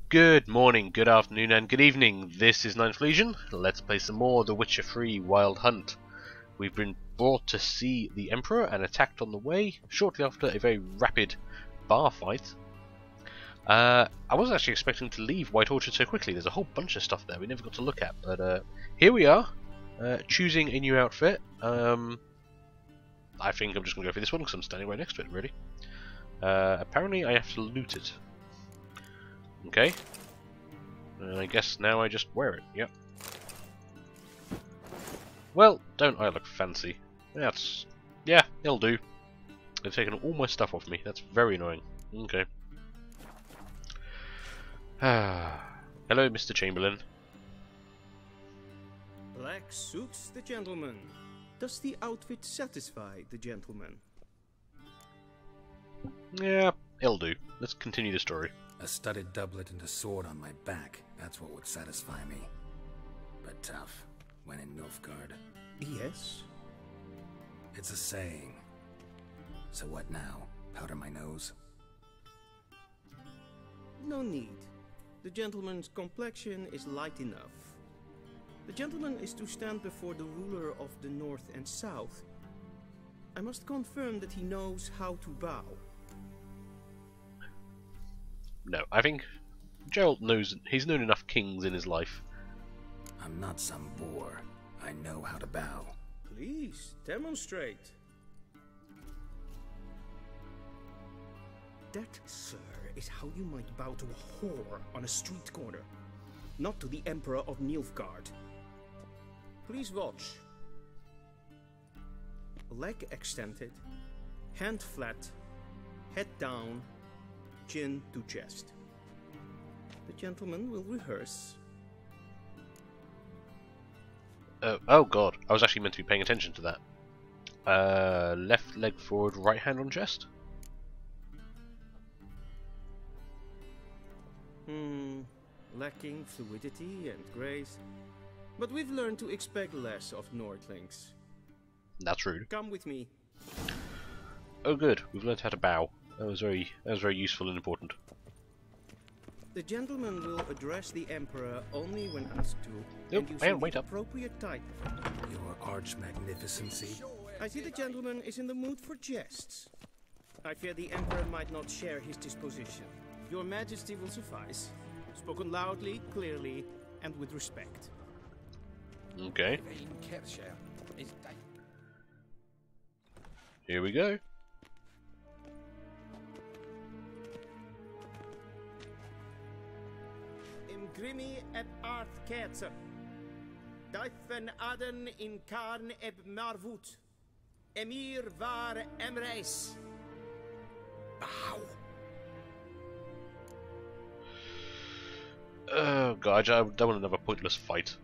Good morning, good afternoon, and good evening. This is Ninth Legion. Let's play some more The Witcher 3 Wild Hunt. We've been brought to see the Emperor and attacked on the way, shortly after a very rapid bar fight. I wasn't actually expecting to leave White Orchard so quickly. There's a whole bunch of stuff there we never got to look at, but here we are, choosing a new outfit. I think I'm just going to go for this one because I'm standing right next to it, really. Apparently I have to loot it. Okay. I guess now I just wear it, yep. Well, don't I look fancy? Yeah, it'll do. They've taken all my stuff off me. That's very annoying. Okay. Hello, Mr. Chamberlain. Black suits the gentleman. Does the outfit satisfy the gentleman? Yeah, it'll do. Let's continue the story. A studded doublet and a sword on my back, that's what would satisfy me. But tough, when in Nilfgaard. Yes. It's a saying. So what now? Powder my nose? No need. The gentleman's complexion is light enough. The gentleman is to stand before the ruler of the North and South. I must confirm that he knows how to bow. No, I think Gerald knows. He's known enough kings in his life. I'm not some boor. I know how to bow. Please, demonstrate. That, sir, is how you might bow to a whore on a street corner, not to the Emperor of Nilfgaard. Please watch. Leg extended, hand flat, head down, chin to chest. The gentleman will rehearse. Oh god, I was actually meant to be paying attention to that. Left leg forward, right hand on chest? Lacking fluidity and grace. But we've learned to expect less of Nordlings. That's rude. Come with me. Oh good, we've learned how to bow. That was very useful and important. The gentleman will address the Emperor only when asked to, Nope, and use man, wait the up. appropriate title. Your arch magnificency. I see the gentleman is in the mood for jests. I fear the Emperor might not share his disposition. Your Majesty will suffice. Spoken loudly, clearly, and with respect. Okay. Here we go. Grimi eb art ketzer. Duifen aden in karn eb marvoet. Emir var emreis. Bow. Oh god, I don't want another pointless fight.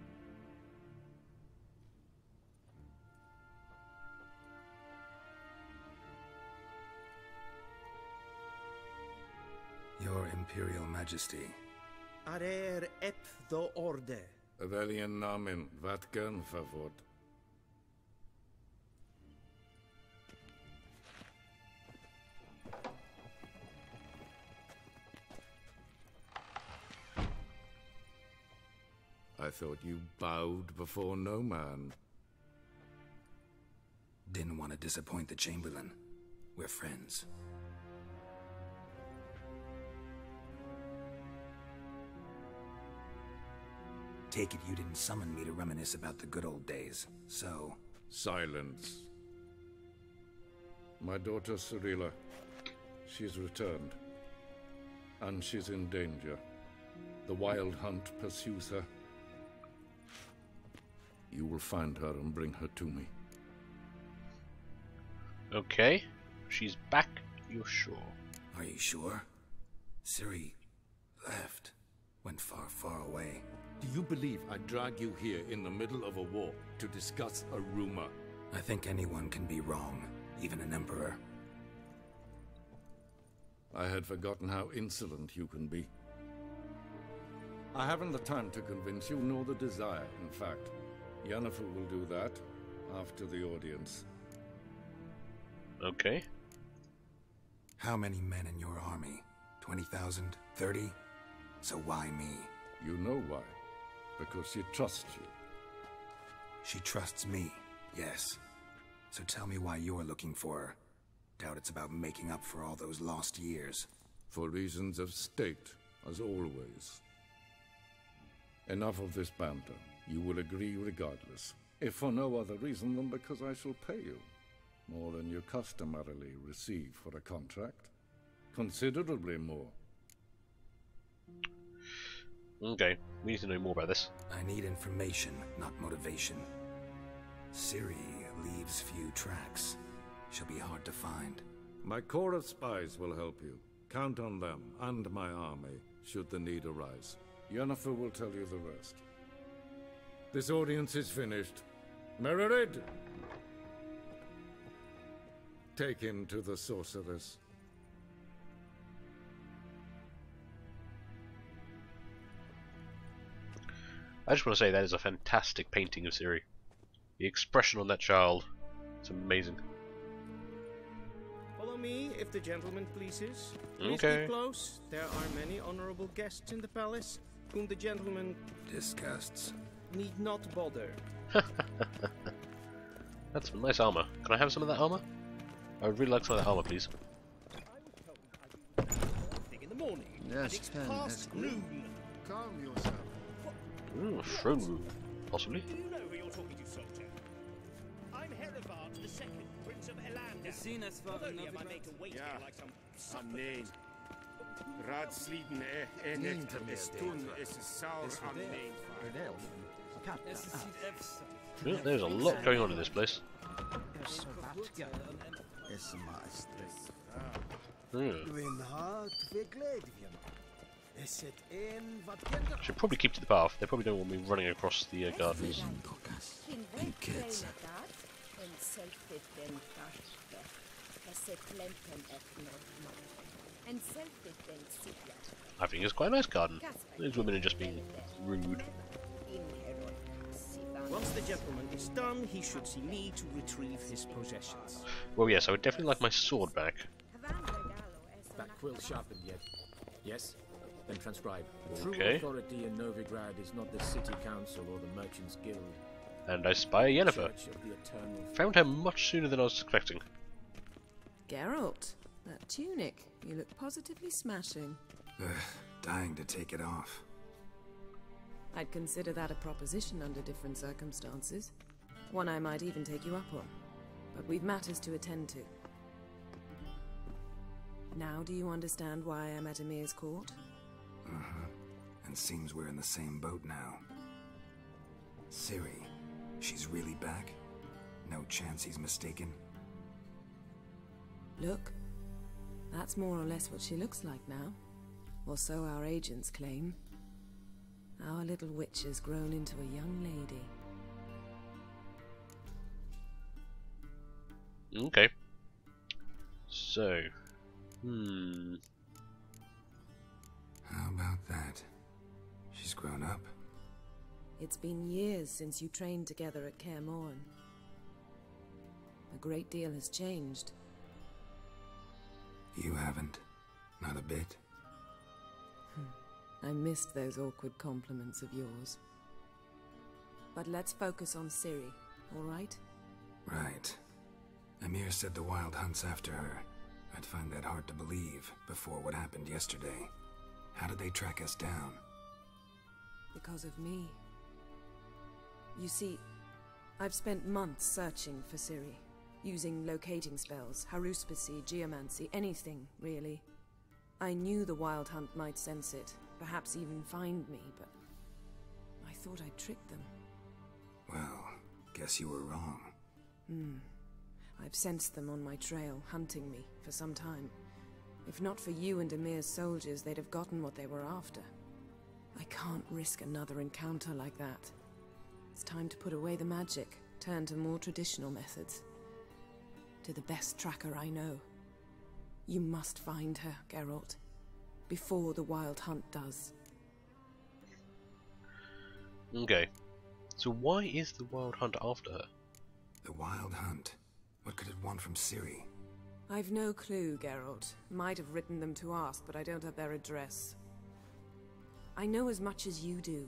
Your Imperial Majesty. Arer ep the orde. Welchen Namen? Wat gern favort? I thought you bowed before no man. Didn't want to disappoint the Chamberlain. We're friends. Take it you didn't summon me to reminisce about the good old days, so... Silence. My daughter Cyrilla, she's returned. And she's in danger. The Wild Hunt pursues her. You will find her and bring her to me. Okay. She's back, you're sure? Are you sure? Ciri left. Went far, far away. Do you believe I drag you here in the middle of a war to discuss a rumor? I think anyone can be wrong, even an emperor. I had forgotten how insolent you can be. I haven't the time to convince you, nor the desire, in fact. Yennefer will do that after the audience. Okay. How many men in your army? 20,000? 30? So why me? You know why. Because she trusts you. She trusts me, yes. So tell me why you're looking for her. Doubt it's about making up for all those lost years. For reasons of state, as always. Enough of this banter. You will agree regardless. If for no other reason than because I shall pay you. More than you customarily receive for a contract. Considerably more. Okay, we need to know more about this. I need information, not motivation. Ciri leaves few tracks. She'll be hard to find. My corps of spies will help you. Count on them, and my army, should the need arise. Yennefer will tell you the rest. This audience is finished. Mererid! Take him to the sorceress. I just want to say that is a fantastic painting of Ciri. The expression on that child, it's amazing. Follow me, if the gentleman pleases. Please Okay. keep close. There are many honorable guests in the palace, whom the gentleman Disgusts. need not bother. That's some nice armor. Can I have some of that armor? I would really like some of that armor, please. In the morning. Yes, It's Ken, past that's good. noon. Calm yourself. Throne room, possibly. Do you know who you're talking to, soldier? I'm Herivard the Second, Prince of Elander. Not only am I made to wait here like some Am nee. Raadsleden is toen is saur am nee. Yeah, there's a lot going on in this place. Should probably keep to the path. They probably don't want me running across the gardens. And kids. I think it's quite a nice garden. These women are just being rude. Once the gentleman is done, he should see me to retrieve his possessions. Well, yes, I would definitely like my sword back. That quill sharpened yet? Yes? Then transcribe. True Okay. authority in Novigrad is not the city council or the merchants guild. And I spy Yennefer. Church of the eternal. Found her much sooner than I was expecting. Geralt, that tunic, you look positively smashing. Ugh, dying to take it off. I'd consider that a proposition under different circumstances. One I might even take you up on. But we've matters to attend to. Now do you understand why I'm at Emir's court? Uh-huh. And seems we're in the same boat now. Ciri, she's really back? No chance he's mistaken? Look, that's more or less what she looks like now. Or so our agents claim. Our little witch has grown into a young lady. Okay. So, How about that? She's grown up. It's been years since you trained together at Kaer Morhen. A great deal has changed. You haven't. Not a bit. I missed those awkward compliments of yours. But let's focus on Ciri, all right? Right. Emir said the Wild Hunt's after her. I'd find that hard to believe before what happened yesterday. How did they track us down? Because of me. You see, I've spent months searching for Ciri, using locating spells, haruspicy, geomancy, anything, really. I knew the Wild Hunt might sense it, perhaps even find me, but I thought I'd tricked them. Well, guess you were wrong. I've sensed them on my trail, hunting me, for some time. If not for you and Emir's soldiers, they'd have gotten what they were after. I can't risk another encounter like that. It's time to put away the magic, turn to more traditional methods. To the best tracker I know. You must find her, Geralt. Before the Wild Hunt does. okay. So why is the Wild Hunt after her? The Wild Hunt. What could it want from Ciri? I've no clue, Geralt. Might have written them to ask, but I don't have their address. I know as much as you do.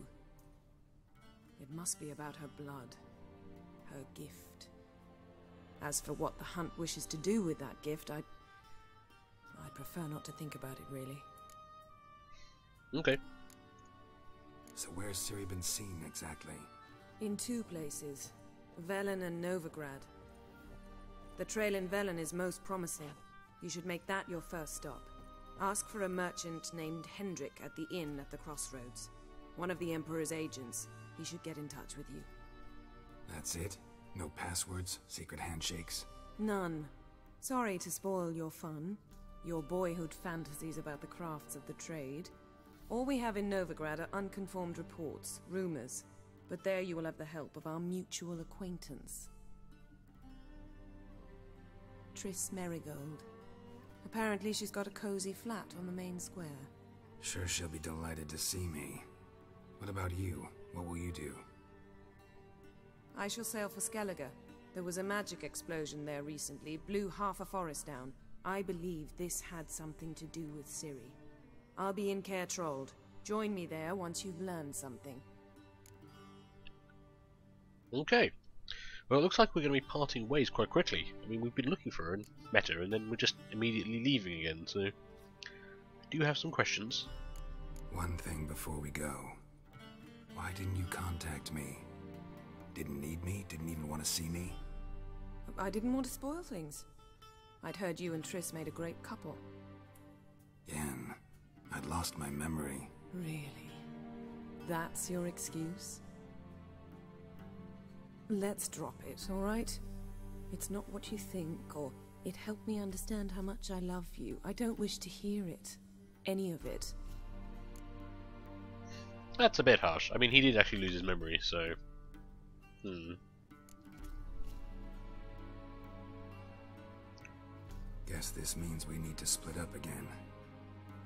It must be about her blood. Her gift. As for what the Hunt wishes to do with that gift, I'd prefer not to think about it, really. Okay. So where's Ciri been seen, exactly? In 2 places. Velen and Novigrad. The trail in Velen is most promising. You should make that your first stop. Ask for a merchant named Hendrik at the inn at the crossroads. One of the Emperor's agents. He should get in touch with you. That's it? No passwords? Secret handshakes? None. Sorry to spoil your fun. Your boyhood fantasies about the crafts of the trade. All we have in Novigrad are unconfirmed reports, rumors. But there you will have the help of our mutual acquaintance. Triss Merigold. Apparently she's got a cozy flat on the main square. Sure she'll be delighted to see me. What about you? What will you do? I shall sail for Skellige. There was a magic explosion there recently, blew half a forest down. I believe this had something to do with Ciri. I'll be in Caer Trold. Join me there once you've learned something. Okay. Well, it looks like we're going to be parting ways quite quickly. I mean, we've been looking for her and met her, and then we're just immediately leaving again, so... I do have some questions. One thing before we go. Why didn't you contact me? Didn't need me? Didn't even want to see me? I didn't want to spoil things. I'd heard you and Triss made a great couple. Yen, I'd lost my memory. Really? That's your excuse? Let's drop it, alright? It's not what you think, or it helped me understand how much I love you. I don't wish to hear it. Any of it. That's a bit harsh. I mean, he did actually lose his memory, so... Guess this means we need to split up again.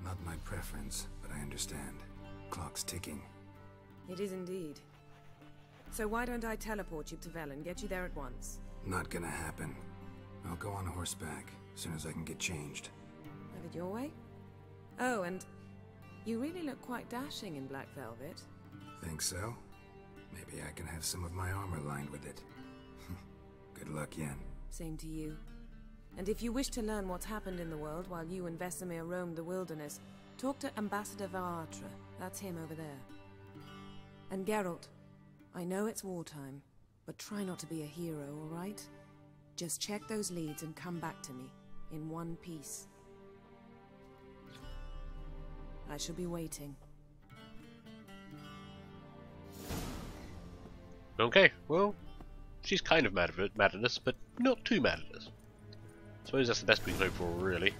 Not my preference, but I understand. Clock's ticking. It is indeed. So why don't I teleport you to Velen, get you there at once? Not gonna happen. I'll go on horseback, as soon as I can get changed. Have it your way? Oh, and you really look quite dashing in black velvet. Think so? Maybe I can have some of my armor lined with it. Good luck, Yen. Same to you. And if you wish to learn what's happened in the world while you and Vesemir roamed the wilderness, talk to Ambassador Varatra. That's him over there. And Geralt, I know it's wartime, but try not to be a hero, all right? Just check those leads and come back to me, in one piece. I shall be waiting. Okay, well, she's kind of mad at us, but not too mad at us. I suppose that's the best we can hope for, really.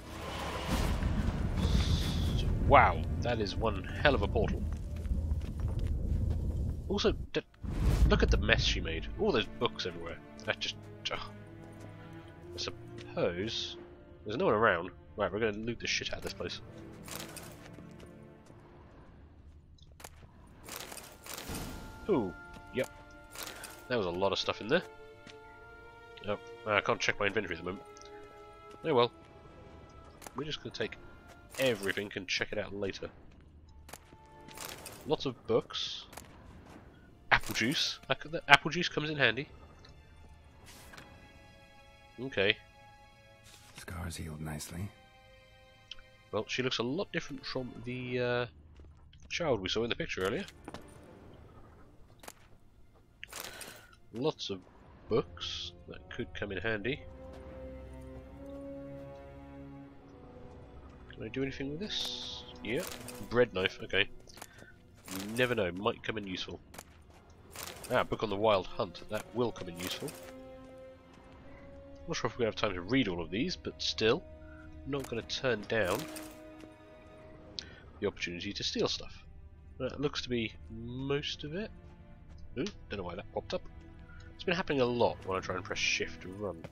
So, wow, that is one hell of a portal. Also, look at the mess she made. All those books everywhere. That just... I suppose... There's no one around. Right, we're going to loot the shit out of this place. Ooh, yep. There was a lot of stuff in there. Oh, I can't check my inventory at the moment. Oh well. We're just going to take everything and check it out later. Lots of books. Apple juice. The apple juice comes in handy. Okay. Scars healed nicely. Well, she looks a lot different from the child we saw in the picture earlier. Lots of books that could come in handy. Can I do anything with this? Yeah. Bread knife, okay. You never know, might come in useful. Ah, book on the wild hunt. That will come in useful. Not sure if we have time to read all of these, but still, I'm not going to turn down the opportunity to steal stuff. That looks to be most of it. Ooh, don't know why that popped up. It's been happening a lot when I try and press shift to run.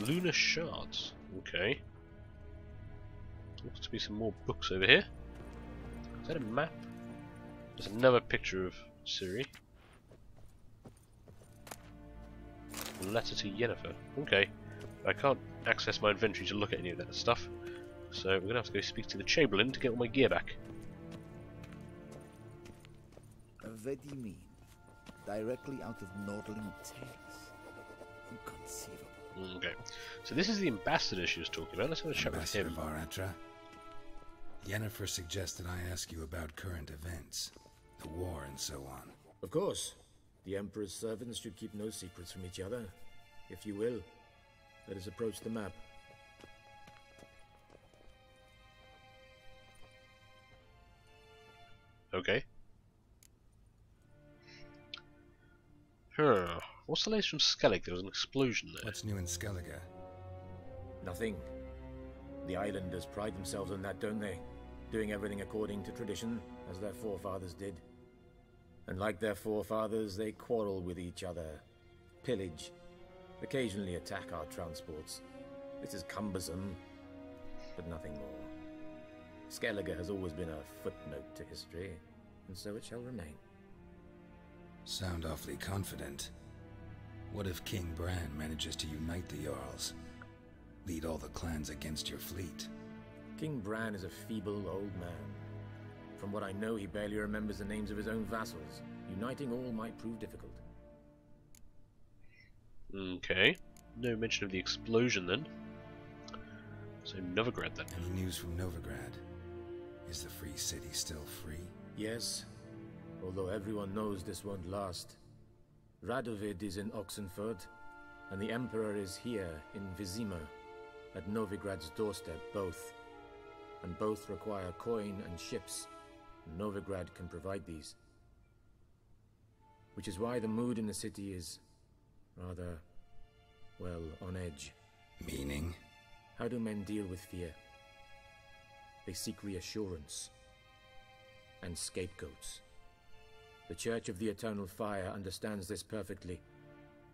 Lunar shards. Okay. Looks to be some more books over here. Is that a map? There's another picture of Ciri. Letter to Yennefer. Okay. I can't access my inventory to look at any of that stuff. So we're going to have to go speak to the Chamberlain to get all my gear back. What do you mean? Directly out of Nordling tales? Inconceivable. Okay, so this is the ambassador she was talking about. Let's have a chat with him. Varatra. Yennefer suggested I ask you about current events, the war and so on. Of course. The Emperor's servants should keep no secrets from each other. If you will, let us approach the map. Okay. What's the latest from Skellig? There was an explosion there. What's new in Skellige? Nothing. The islanders pride themselves on that, don't they? Doing everything according to tradition, as their forefathers did. And like their forefathers, they quarrel with each other, pillage, occasionally attack our transports. This is cumbersome, but nothing more. Skellige has always been a footnote to history, and so it shall remain. Sound awfully confident. What if King Bran manages to unite the Jarls? Lead all the clans against your fleet? King Bran is a feeble old man. From what I know, he barely remembers the names of his own vassals. Uniting all might prove difficult. Okay. No mention of the explosion then. So Novigrad then. Any news from Novigrad? Is the free city still free? Yes, although everyone knows this won't last. Radovid is in Oxenford, and the Emperor is here in Vizima, at Novigrad's doorstep, both. And both require coin and ships. Novigrad can provide these. Which is why the mood in the city is rather, well, on edge. Meaning? How do men deal with fear? They seek reassurance and scapegoats. The Church of the Eternal Fire understands this perfectly,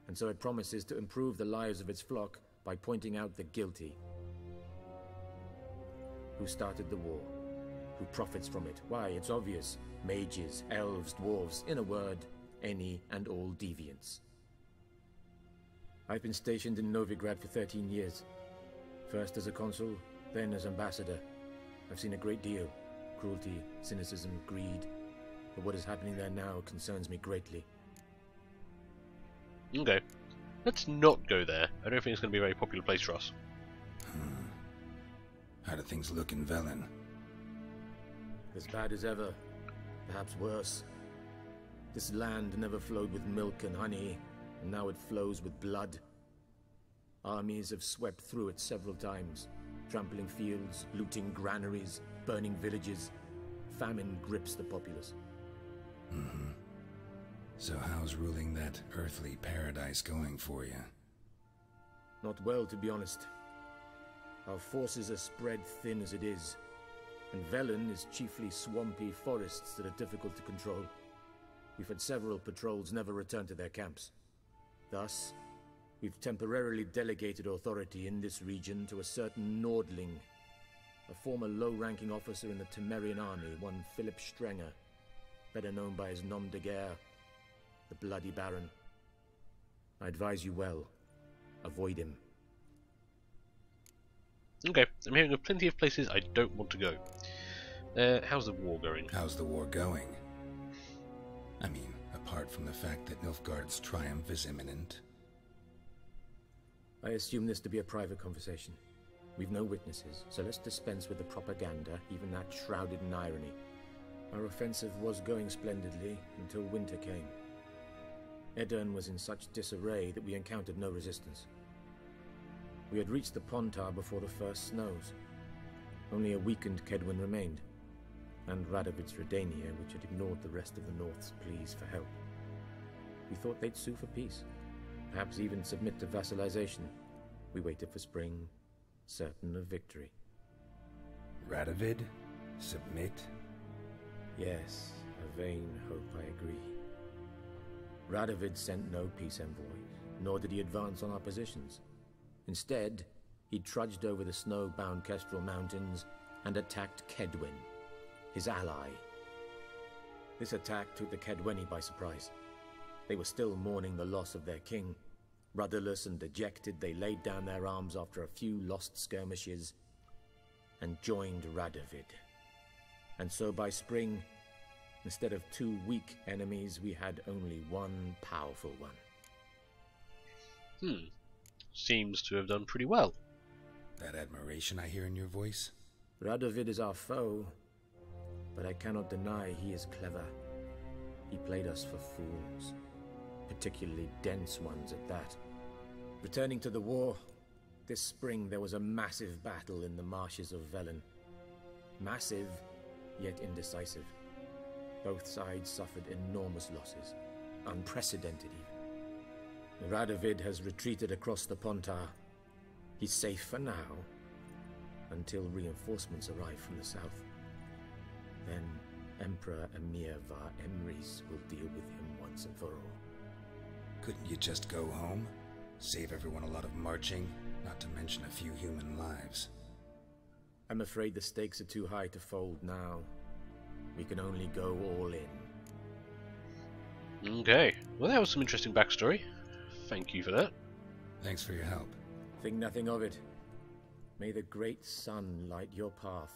and so it promises to improve the lives of its flock by pointing out the guilty. Who started the war? Who profits from it? Why, it's obvious. Mages, elves, dwarves, in a word, any and all deviants. I've been stationed in Novigrad for 13 years. First as a consul, then as ambassador. I've seen a great deal. Cruelty, cynicism, greed. But what is happening there now concerns me greatly. Okay. Let's not go there. I don't think it's going to be a very popular place for us. How do things look in Velen? As bad as ever. Perhaps worse. This land never flowed with milk and honey, and now it flows with blood. Armies have swept through it several times, trampling fields, looting granaries, burning villages. Famine grips the populace. So how's ruling that earthly paradise going for you? Not well, to be honest. Our forces are spread thin as it is, and Velen is chiefly swampy forests that are difficult to control. We've had several patrols never return to their camps. Thus, we've temporarily delegated authority in this region to a certain Nordling, a former low-ranking officer in the Temerian army, one Philip Strenger, better known by his nom de guerre, the Bloody Baron. I advise you well. Avoid him. Okay, I'm hearing of plenty of places I don't want to go. How's the war going? How's the war going? I mean, apart from the fact that Nilfgaard's triumph is imminent. I assume this to be a private conversation. We've no witnesses, so let's dispense with the propaganda, even that shrouded in irony. Our offensive was going splendidly until winter came. Edirn was in such disarray that we encountered no resistance. We had reached the Pontar before the first snows. Only a weakened Kedwin remained, and Radovid's Redania, which had ignored the rest of the North's pleas for help. We thought they'd sue for peace, perhaps even submit to vassalization. We waited for spring, certain of victory. Radovid? Submit? Yes, a vain hope, I agree. Radovid sent no peace envoys, nor did he advance on our positions. Instead, he trudged over the snow-bound Kestrel Mountains and attacked Kedwen, his ally. This attack took the Kedweni by surprise. They were still mourning the loss of their king. Rudderless and dejected, they laid down their arms after a few lost skirmishes and joined Radovid. And so by spring, Instead of 2 weak enemies, we had only 1 powerful one. Seems to have done pretty well. That admiration I hear in your voice? Radovid is our foe, but I cannot deny he is clever. He played us for fools, particularly dense ones at that. Returning to the war, this spring there was a massive battle in the marshes of Velen. Massive, yet indecisive. Both sides suffered enormous losses, unprecedented even. Radovid has retreated across the Pontar. He's safe for now, until reinforcements arrive from the south. Then Emperor Emir var Emrys will deal with him once and for all. Couldn't you just go home? Save everyone a lot of marching, not to mention a few human lives. I'm afraid the stakes are too high to fold now. We can only go all in. Okay, well that was some interesting backstory. Thank you for that. Thanks for your help. Think nothing of it. May the great sun light your path.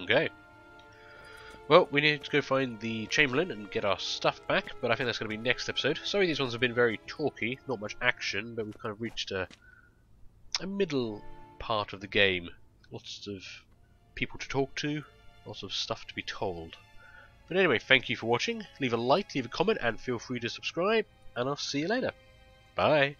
Okay. Well, we need to go find the Chamberlain and get our stuff back, but I think that's going to be next episode. Sorry these ones have been very talky, not much action, but we've kind of reached a middle part of the game. Lots of people to talk to, lots of stuff to be told. But anyway, thank you for watching. Leave a like, leave a comment, and feel free to subscribe, and I'll see you later. Bye.